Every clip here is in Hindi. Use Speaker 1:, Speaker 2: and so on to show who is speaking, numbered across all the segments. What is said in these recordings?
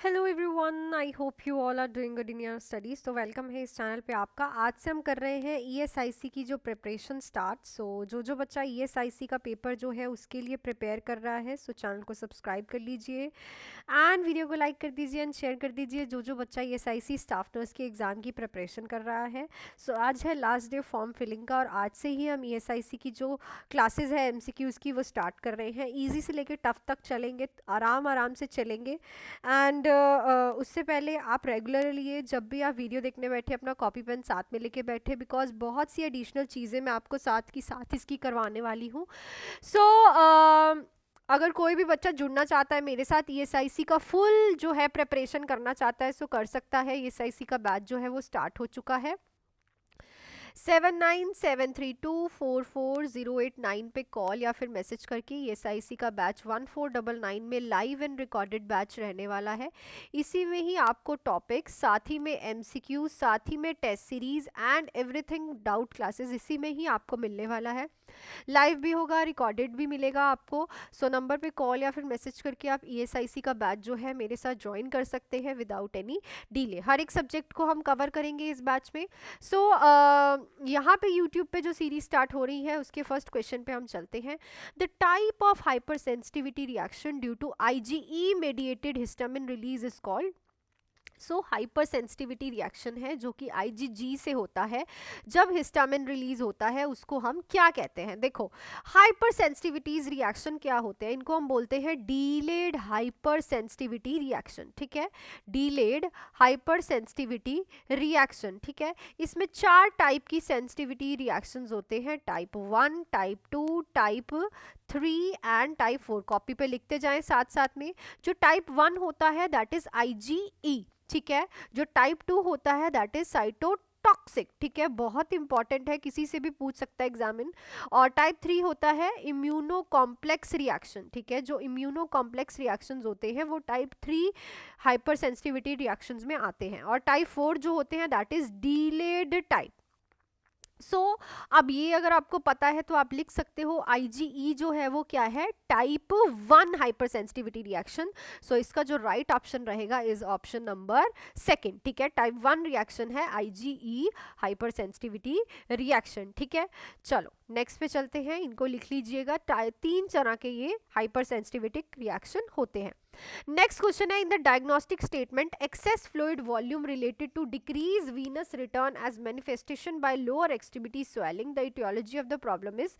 Speaker 1: Hello everyone, I hope you all are doing good in your studies. तो वेलकम है इस चैनल पे आपका। आज से हम कर रहे हैं ईएसआईसी की जो प्रिपरेशन स्टार्ट। जो बच्चा ईएसआईसी का पेपर जो है उसके लिए प्रिपेयर कर रहा है, चैनल को सब्सक्राइब कर लीजिए एंड वीडियो को लाइक कर दीजिए एंड शेयर कर दीजिए। जो बच्चा ईएसआईसी स्टाफ नर्स के एग्ज़ाम की प्रिपरेशन कर रहा है। आज है लास्ट डे फॉर्म फिलिंग का और आज से ही हम ईएसआईसी की जो क्लासेस है एमसीक्यूज़ की वो स्टार्ट कर रहे हैं। ईजी से लेकर टफ तक चलेंगे, आराम से चलेंगे। एंड उससे पहले आप रेगुलरली ये जब भी आप वीडियो देखने बैठे अपना कॉपी पेन साथ में लेके बैठे, बिकॉज बहुत सी एडिशनल चीज़ें मैं आपको साथ इसकी करवाने वाली हूँ। अगर कोई भी बच्चा जुड़ना चाहता है मेरे साथ, ईएसआईसी का फुल जो है प्रिपरेशन करना चाहता है, कर सकता है। ईएसआईसी का बैच जो है वो स्टार्ट हो चुका है। 7973244089 पे कॉल या फिर मैसेज करके ईएसआईसी का बैच 1499 में लाइव एंड रिकॉर्डेड बैच रहने वाला है। इसी में ही आपको टॉपिक्स, साथ ही में एमसीक्यू, साथ ही में test series and everything doubt classes इसी में ही आपको मिलने वाला है। लाइव भी होगा, रिकॉर्डेड भी मिलेगा आपको। नंबर पे कॉल या फिर मैसेज करके आप ईएसआईसी का बैच जो है मेरे साथ ज्वाइन कर सकते हैं विदाउट एनी डिले। हर एक सब्जेक्ट को हम कवर करेंगे इस बैच में। यहाँ पे यूट्यूब पे जो सीरीज स्टार्ट हो रही है उसके फर्स्ट क्वेश्चन पे हम चलते हैं। The type of hypersensitivity reaction due to IgE mediated histamine release is called. Hypersensitivity reaction है जो कि आईजीजी से होता है। जब हिस्टामिन रिलीज होता है उसको हम क्या कहते हैं? देखो, हाइपर सेंसिटिविटीज रिएक्शन क्या होते हैं, इनको हम बोलते हैं डीलेड हाइपर सेंसिटिविटी रिएक्शन। ठीक है, डीलेड हाइपर सेंसिटिविटी रिएक्शन। ठीक है, इसमें 4 टाइप की सेंसिटिविटी रिएक्शंस होते हैं, type 1, type 2, type 3 and type 4। Copy पे लिखते जाएं साथ साथ में। जो टाइप 1 होता है दैट इज आईजीई। ठीक है, जो टाइप 2 होता है दैट इज साइटोटॉक्सिक। ठीक है, बहुत इंपॉर्टेंट है, किसी से भी पूछ सकता है एग्जामिन। और टाइप 3 होता है इम्यूनो कॉम्प्लेक्स रिएक्शन। ठीक है, जो इम्यूनो कॉम्प्लेक्स रिएक्शंस होते हैं वो टाइप 3 हाइपर सेंसिटिविटी रिएक्शंस में आते हैं। और टाइप 4 जो होते हैं दैट इज डीलेड टाइप। अब ये अगर आपको पता है तो आप लिख सकते हो आईजीई जो है वो क्या है, टाइप 1 हाइपर सेंसिटिविटी रिएक्शन। इसका जो राइट ऑप्शन रहेगा इज ऑप्शन नंबर 2। ठीक है, टाइप 1 रिएक्शन है आईजीई हाइपर सेंसिटिविटी रिएक्शन। ठीक है, चलो नेक्स्ट पे चलते हैं। इनको लिख लीजिएगा, 3 तरह के ये हाइपर सेंसिटिविटी रिएक्शन होते हैं। नेक्स्ट क्वेश्चन है, in the diagnostic statement excess fluid volume related to decrease venous return as manifestation by lower extremity swelling, the etiology of the problem is.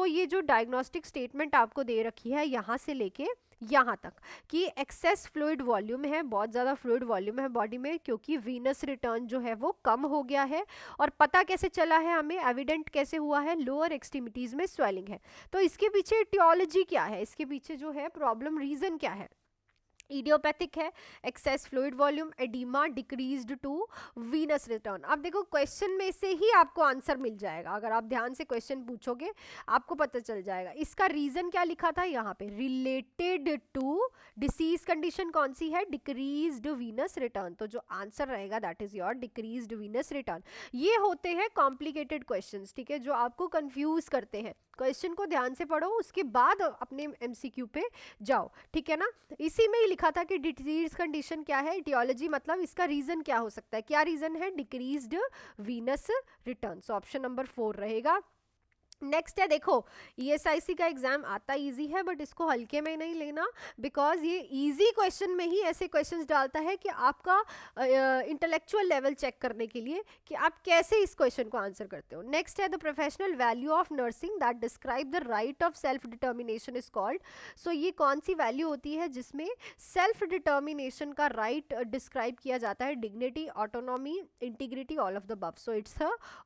Speaker 1: ये जो डायग्नोस्टिक स्टेटमेंट आपको दे रखी है यहाँ से लेके यहाँ तक कि एक्सेस फ्लूइड वॉल्यूम है, बहुत ज़्यादा फ्लूइड वॉल्यूम है बॉडी में क्योंकि वीनस रिटर्न जो है वो कम हो गया है। और पता कैसे चला है हमें, एविडेंट कैसे हुआ है, लोअर एक्सट्रीमिटीज़ में स्वेलिंग है। तो इसके पीछे इटियोलॉजी क्या है, इसके पीछे जो है प्रॉब्लम रीज़न क्या है? इडियोपैथिक है, excess fluid volume, oedema, decreased to venous return. अब देखो क्वेश्चन में से ही आपको आंसर मिल जाएगा, अगर आप ध्यान से क्वेश्चन पूछोगे आपको पता चल जाएगा। इसका रीजन क्या लिखा था यहाँ पे, रिलेटेड टू डिसीज कंडीशन कौन सी है, डिक्रीज्ड वीनस रिटर्न। तो जो आंसर रहेगा that is your decreased venous return. ये होते हैं कॉम्प्लिकेटेड क्वेश्चंस। ठीक है, जो आपको कंफ्यूज करते हैं। क्वेश्चन को ध्यान से पढ़ो, उसके बाद अपने एमसीक्यू पे जाओ। ठीक है ना, इसी में ही लिखा था कि डिजीज कंडीशन क्या है, इटियोलॉजी मतलब इसका रीजन क्या हो सकता है। क्या रीजन है, decreased venous return. Option number 4 रहेगा। नेक्स्ट है, देखो ईएसआईसी का एग्जाम आता इजी है बट इसको हल्के में नहीं लेना, बिकॉज ये इजी क्वेश्चन में ही ऐसे क्वेश्चंस डालता है कि आपका इंटेलेक्चुअल लेवल चेक करने के लिए कि आप कैसे इस क्वेश्चन को आंसर करते हो। नेक्स्ट है, the professional value of nursing that describe the right of self determination is called. ये कौन सी वैल्यू होती है जिसमें सेल्फ डिटर्मिनेशन का राइट डिस्क्राइब किया जाता है? Dignity, autonomy, integrity, all of the above. It's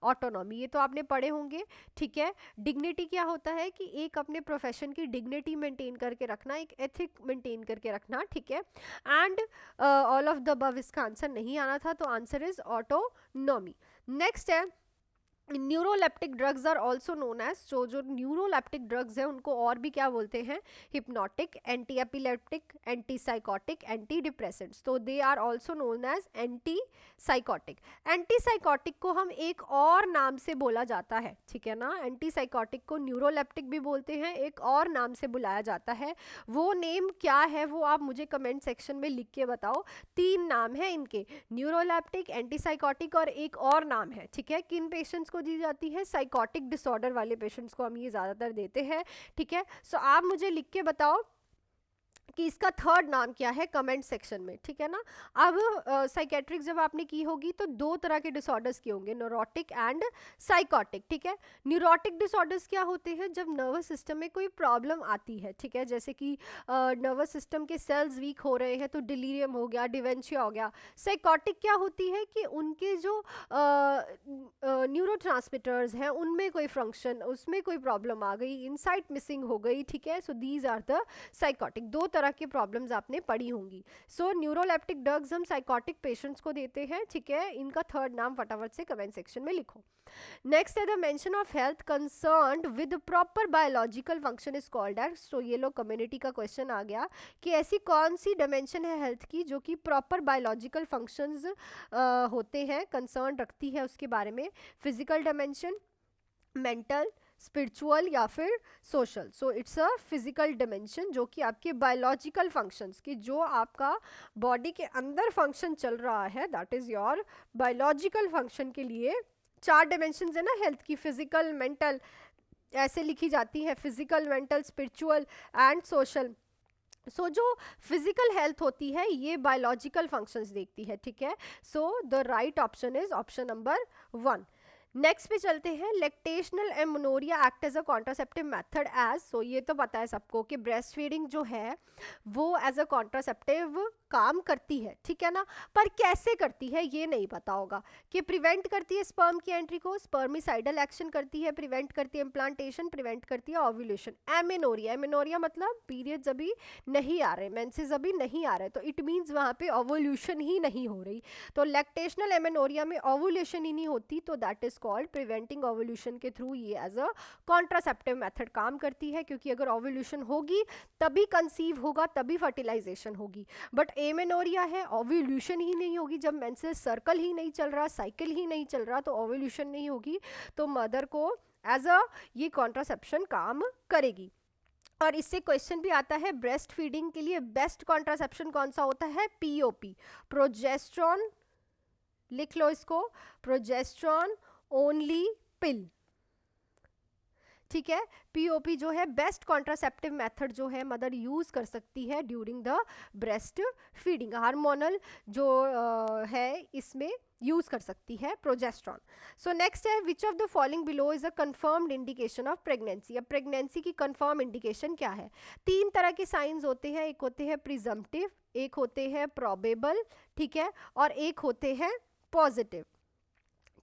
Speaker 1: autonomy, ये तो आपने पढ़े होंगे। ठीक है, डिग्निटी क्या होता है कि एक अपने प्रोफेशन की डिग्निटी मेंटेन करके रखना, एक एथिक मेंटेन करके रखना। ठीक है, and all of the above इसका आंसर नहीं आना था, तो आंसर इज ऑटोनॉमी। नेक्स्ट है, neuroleptic drugs are also known as, जो न्यूरोलेप्टिक ड्रग्स है उनको और भी क्या बोलते हैं, hypnotic, anti epileptic, anti psychotic, anti depressants, तो they are also known as anti psychotic. Anti psychotic को हम एक और नाम से बोला जाता है, ठीक है ना, एंटी साइकोटिक को न्यूरोलेप्टिक भी बोलते हैं, एक और नाम से बुलाया जाता है, वो नेम क्या है वो आप मुझे कमेंट सेक्शन में लिख के बताओ। 3 नाम है इनके, न्यूरोलेप्टिक, एंटी साइकोटिक और एक और नाम है, ठीक है। किन पेशेंट्स को दी जाती है, साइकोटिक डिसऑर्डर वाले पेशेंट्स को हम ये ज़्यादातर देते हैं, ठीक है। सो आप मुझे लिख के बताओ कि इसका थर्ड नाम क्या है कमेंट सेक्शन में, ठीक है ना। अब साइकेट्रिक जब आपने की होगी तो 2 तरह के डिसऑर्डर्स के होंगे, न्यूरोटिक एंड साइकोटिक, ठीक है। न्यूरोटिक डिसऑर्डर्स क्या होते हैं, जब नर्वस सिस्टम में कोई प्रॉब्लम आती है, ठीक है, जैसे कि नर्वस सिस्टम के सेल्स वीक हो रहे हैं तो डिलीरियम हो गया, डिवेंशिया हो गया। साइकोटिक क्या होती है कि उनके जो न्यूरोट्रांसमिटर्स हैं उनमें कोई फंक्शन, उसमें कोई प्रॉब्लम आ गई, इनसाइट मिसिंग हो गई, ठीक है। So these are the psychotic. 2 तरह की प्रॉब्लम्स आपने पढ़ी होंगी। सो न्यूरोलेप्टिक ड्रग्स हम साइकोटिक पेशेंट्स को देते हैं, ठीक है। इनका थर्ड नाम फटाफट से कमेंट सेक्शन में लिखो। नेक्स्ट है the mention of health concerned with proper biological function is called as. तो ये लो कम्युनिटी का क्वेश्चन आ गया कि ऐसी कौन सी डिमेंशन है हेल्थ की जो कि प्रॉपर बायोलॉजिकल फंक्शंस होते हैं, कंसर्न रखती है उसके बारे में। फिजिकल डिमेंशन, मेंटल, स्पिरिचुअल या फिर social. So it's a physical dimension जो कि आपके बायोलॉजिकल फंक्शंस की, जो आपका बॉडी के अंदर फंक्शन चल रहा है, that is your biological function के लिए 4 डिमेंशंस है ना हेल्थ की, फिजिकल, मेंटल, ऐसे लिखी जाती है, physical, mental, spiritual and social. So जो फिजिकल हेल्थ होती है ये बायोलॉजिकल फंक्शंस देखती है, ठीक है। So the right option is option number 1। Next पे चलते हैं, lactational amenorrhoea act as a contraceptive method as. So ये तो पता है सबको कि ब्रेस्ट फीडिंग जो है वो एज अ कॉन्ट्रासेप्टिव काम करती है, ठीक है ना, पर कैसे करती है ये नहीं पता होगा। कि प्रिवेंट करती है स्पर्म की एंट्री को, स्पर्मिसाइडल एक्शन करती है, प्रिवेंट करती है इम्प्लांटेशन, प्रिवेंट करती है ओव्यूलेशन। एमेनोरिया, एमेनोरिया मतलब पीरियड्स अभी नहीं आ रहे, मेंसेस अभी नहीं आ रहे, तो इट मीन्स वहाँ पे ओव्यूलेशन ही नहीं हो रही। तो लैक्टेशनल एमेनोरिया में ओव्यूलेशन ही नहीं होती, तो that is called preventing ovulation के थ्रू ये एज अ कॉन्ट्रासेप्टिव मेथड काम करती है, क्योंकि अगर ओव्यूलेशन होगी तभी कंसीव होगा, तभी फर्टिलाइजेशन होगी। बट एमेनोरिया है, ओव्यूलेशन ही नहीं होगी, जब मेंसेस सर्कल ही नहीं चल रहा, साइकिल ही नहीं चल रहा, तो ओव्यूलेशन नहीं होगी, तो मदर को एज अ ये कॉन्ट्रासेप्शन काम करेगी। और इससे क्वेश्चन भी आता है, ब्रेस्ट फीडिंग के लिए बेस्ट कॉन्ट्रासेप्शन कौन सा होता है, पीओपी, प्रोजेस्ट्रॉन, लिख लो इसको, प्रोजेस्ट्रॉन ओनली पिल, ठीक है। पीओपी जो है बेस्ट कॉन्ट्रासेप्टिव मेथड जो है मदर यूज कर सकती है during the breast feeding, hormonal जो है इसमें यूज कर सकती है प्रोजेस्ट्रॉन। सो नेक्स्ट है, which of the following below is a confirmed indication of pregnancy. अब प्रेगनेंसी की कंफर्म इंडिकेशन क्या है, 3 तरह के साइंस होते हैं, एक होते हैं प्रिजम्पटिव, एक होते हैं प्रोबेबल, ठीक है, और एक होते हैं पॉजिटिव,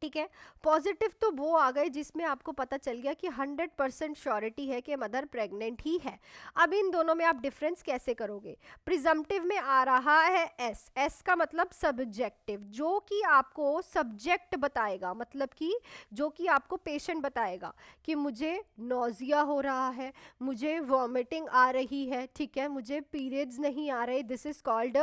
Speaker 1: ठीक है। पॉजिटिव तो वो आ गए जिसमें आपको पता चल गया कि 100% श्योरिटी है कि मदर प्रेग्नेंट ही है। अब इन दोनों में आप डिफरेंस कैसे करोगे, प्रिजम्पटिव में आ रहा है एस, एस का मतलब सब्जेक्टिव, जो कि आपको सब्जेक्ट बताएगा, मतलब कि जो कि आपको पेशेंट बताएगा कि मुझे नोजिया हो रहा है, मुझे वॉमिटिंग आ रही है, ठीक है, मुझे पीरियड्स नहीं आ रहे, this is called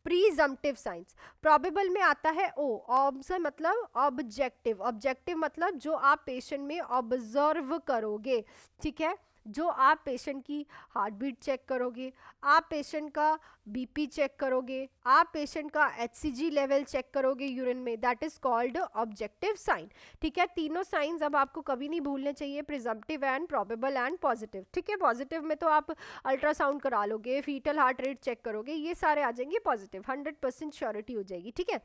Speaker 1: presumptive science. Probable में आता है ओ, ऑब्जर्व मतलब ऑब्जेक्टिव, ऑब्जेक्टिव मतलब जो आप पेशेंट में ऑब्जर्व करोगे, ठीक है, जो आप पेशेंट की हार्ट बीट चेक करोगे, आप पेशेंट का बीपी चेक करोगे, आप पेशेंट का एचसीजी लेवल चेक करोगे यूरिन में, that is called objective sign, ठीक है। तीनों साइंस अब आपको कभी नहीं भूलने चाहिए, presumptive and probable and positive, ठीक है। पॉजिटिव में तो आप अल्ट्रासाउंड करा लोगे, फीटल हार्ट रेट चेक करोगे, ये सारे आ जाएंगे पॉजिटिव, 100% श्योरिटी हो जाएगी, ठीक है।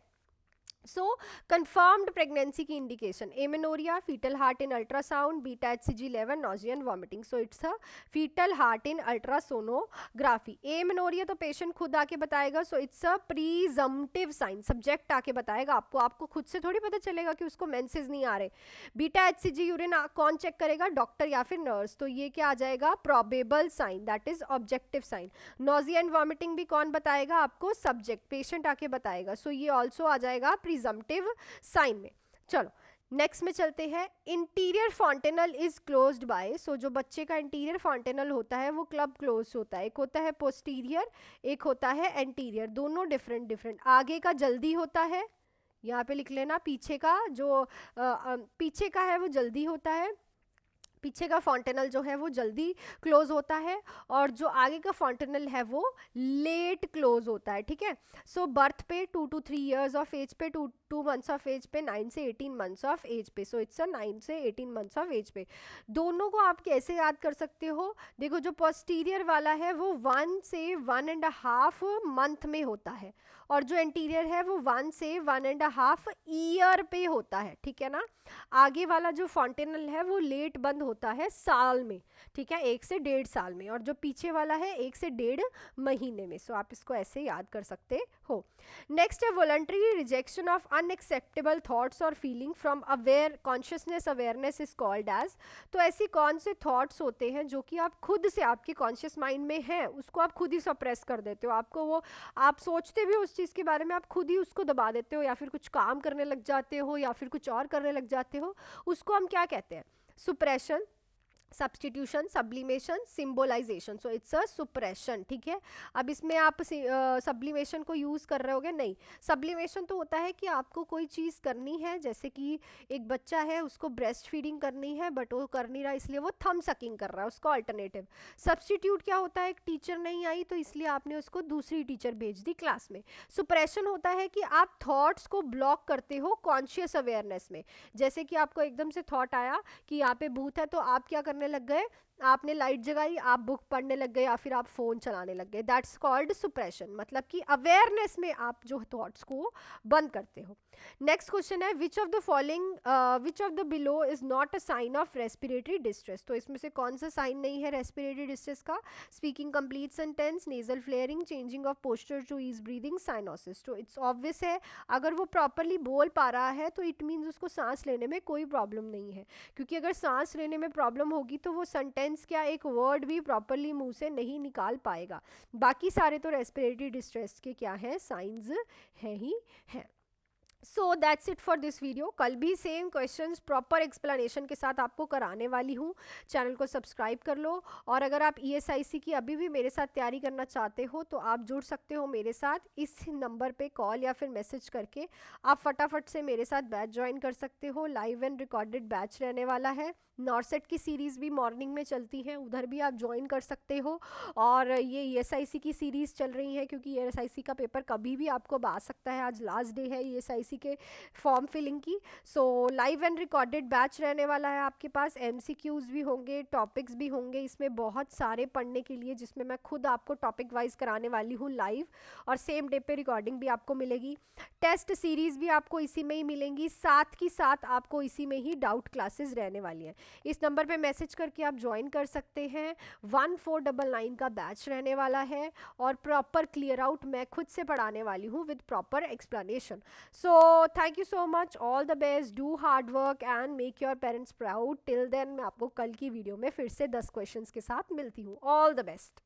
Speaker 1: सो कंफर्म्ड प्रेगनेंसी की indication, amenorrhoea, foetal heart in ultrasound, beta HCG level, nausea and vomiting. So it's a foetal heart in ultrasonography. Amenorrhoea तो पेशेंट खुद आके बताएगा, so it's a presumptive sign, subject आके बताएगा आपको, आपको खुद से थोड़ी पता चलेगा कि उसको मेंसेस नहीं आ रहे। बीटा एचसीजी यूरिन कौन चेक करेगा, डॉक्टर या फिर नर्स, तो ये क्या आ जाएगा, probable sign, that is objective sign. Nausea and vomiting भी कौन बताएगा आपको, सब्जेक्ट, पेशेंट आके बताएगा, सो ये ऑल्सो आ जाएगा प्रिजम्पटिव साइन में। चलो नेक्स्ट में चलते हैं, interior fontanelle is closed by, so जो बच्चे का इंटीरियर फॉन्टेनल होता है वो क्लब क्लोज होता है, एक होता है पोस्टीरियर, एक होता है एंटीरियर, दोनों डिफरेंट डिफरेंट। आगे का जल्दी होता है, यहाँ पे लिख लेना, पीछे का जो पीछे का है वो जल्दी होता है, पीछे का फॉन्टेनल जो है वो जल्दी क्लोज होता है, और जो आगे का फॉन्टेनल है वो लेट क्लोज होता है, ठीक है। सो बर्थ पे 2 to 3 ईयर्स ऑफ एज पे, 2 months ऑफ एज पे, 9 से 18 months ऑफ एज पे, सो इट्स अ 9 से 18 months ऑफ एज पे। दोनों को आप कैसे याद कर सकते हो, देखो जो पोस्टीरियर वाला है वो 1 से 1.5 month में होता है, और जो एंटीरियर है वो 1 से 1.5 ईयर पे होता है, ठीक है ना। आगे वाला जो फॉन्टेनल है वो लेट बंद होता है साल में, ठीक है, 1 से 1.5 साल में, और जो पीछे वाला है 1 से 1.5 महीने में। सो आप इसको ऐसे याद कर सकते हो। नेक्स्ट है voluntary rejection of unacceptable thoughts और feeling from aware consciousness, awareness is called as. तो ऐसी कौन से थॉट्स होते हैं जो कि आप खुद से, आपके कॉन्शियस माइंड में है, उसको आप खुद ही सप्रेस कर देते हो, आपको वो, आप सोचते भी उस चीज़ के बारे में, आप खुद ही उसको दबा देते हो, या फिर कुछ काम करने लग जाते हो, या फिर कुछ और करने लग जाते हो, उसको हम क्या कहते हैं, suppression, substitution, sublimation, symbolisation. So it's a suppression, ठीक है। अब इसमें आप सब्लिमेशन को यूज़ कर रहे होगे, नहीं, सब्लिमेशन तो होता है कि आपको कोई चीज़ करनी है, जैसे कि एक बच्चा है उसको ब्रेस्ट फीडिंग करनी है बट वो कर नहीं रहा, इसलिए वो थम सकिंग कर रहा है, उसको अल्टरनेटिव। सब्सटीट्यूट क्या होता है, एक टीचर नहीं आई तो इसलिए आपने उसको दूसरी टीचर भेज दी क्लास में। सुप्रेशन होता है कि आप थॉट्स को ब्लॉक करते हो कॉन्शियस अवेयरनेस में, जैसे कि आपको एकदम से थॉट आया कि यहाँ पे भूत है, तो आप क्या करने लग गए, आपने लाइट जगाई, आप बुक पढ़ने लग गए, या फिर आप फोन चलाने लग गए, दैट्स कॉल्ड सुप्रेशन, मतलब कि अवेयरनेस में आप जो थॉट्स को बंद करते हो। नेक्स्ट क्वेश्चन है, which of the following, which of the below is not a sign of respiratory distress. तो इसमें से कौन सा साइन नहीं है रेस्पिरेटरी डिस्ट्रेस का, speaking complete sentence, nasal flaring, changing of posture to ease breathing, cyanosis. तो इट्स ऑब्वियस है, अगर वो प्रॉपरली बोल पा रहा है तो इट मीन्स उसको सांस लेने में कोई प्रॉब्लम नहीं है, क्योंकि अगर सांस लेने में प्रॉब्लम होगी तो वो सेंटेंस क्या, एक वर्ड भी प्रॉपरली मुंह से नहीं निकाल पाएगा। बाकी सारे तो रेस्पिरेटरी डिस्ट्रेस के क्या है, साइंस है ही है। So that's it for this video. कल भी सेम क्वेश्चंस प्रॉपर एक्सप्लेनेशन के साथ आपको कराने वाली हूँ, चैनल को सब्सक्राइब कर लो। और अगर आप ESIC की अभी भी मेरे साथ तैयारी करना चाहते हो तो आप जुड़ सकते हो मेरे साथ, इस नंबर पे कॉल या फिर मैसेज करके आप फटाफट से मेरे साथ बैच ज्वाइन कर सकते हो। लाइव एंड रिकॉर्डेड बैच रहने वाला है। नॉर्सेट की सीरीज़ भी मॉर्निंग में चलती हैं, उधर भी आप ज्वाइन कर सकते हो। और ये ESIC की सीरीज़ चल रही है, क्योंकि ESIC का पेपर कभी भी आपको आ सकता है, आज लास्ट डे है ESIC के फॉर्म फिलिंग की। सो लाइव एंड रिकॉर्डेड बैच रहने वाला है आपके पास, MCQs भी होंगे, टॉपिक्स भी होंगे इसमें बहुत सारे पढ़ने के लिए, जिसमें मैं खुद आपको टॉपिक वाइज कराने वाली हूँ लाइव, और सेम डे पे रिकॉर्डिंग भी आपको मिलेगी। टेस्ट सीरीज़ भी आपको इसी में ही मिलेंगी, साथ ही साथ आपको इसी में ही डाउट क्लासेस रहने वाली हैं। इस नंबर पे मैसेज करके आप ज्वाइन कर सकते हैं। 1499 का बैच रहने वाला है, और प्रॉपर क्लियर आउट मैं खुद से पढ़ाने वाली हूँ with proper explanation. So thank you so much, all the best, do hard work and make your parents proud. Till then मैं आपको कल की वीडियो में फिर से 10 क्वेश्चंस के साथ मिलती हूँ। All the best.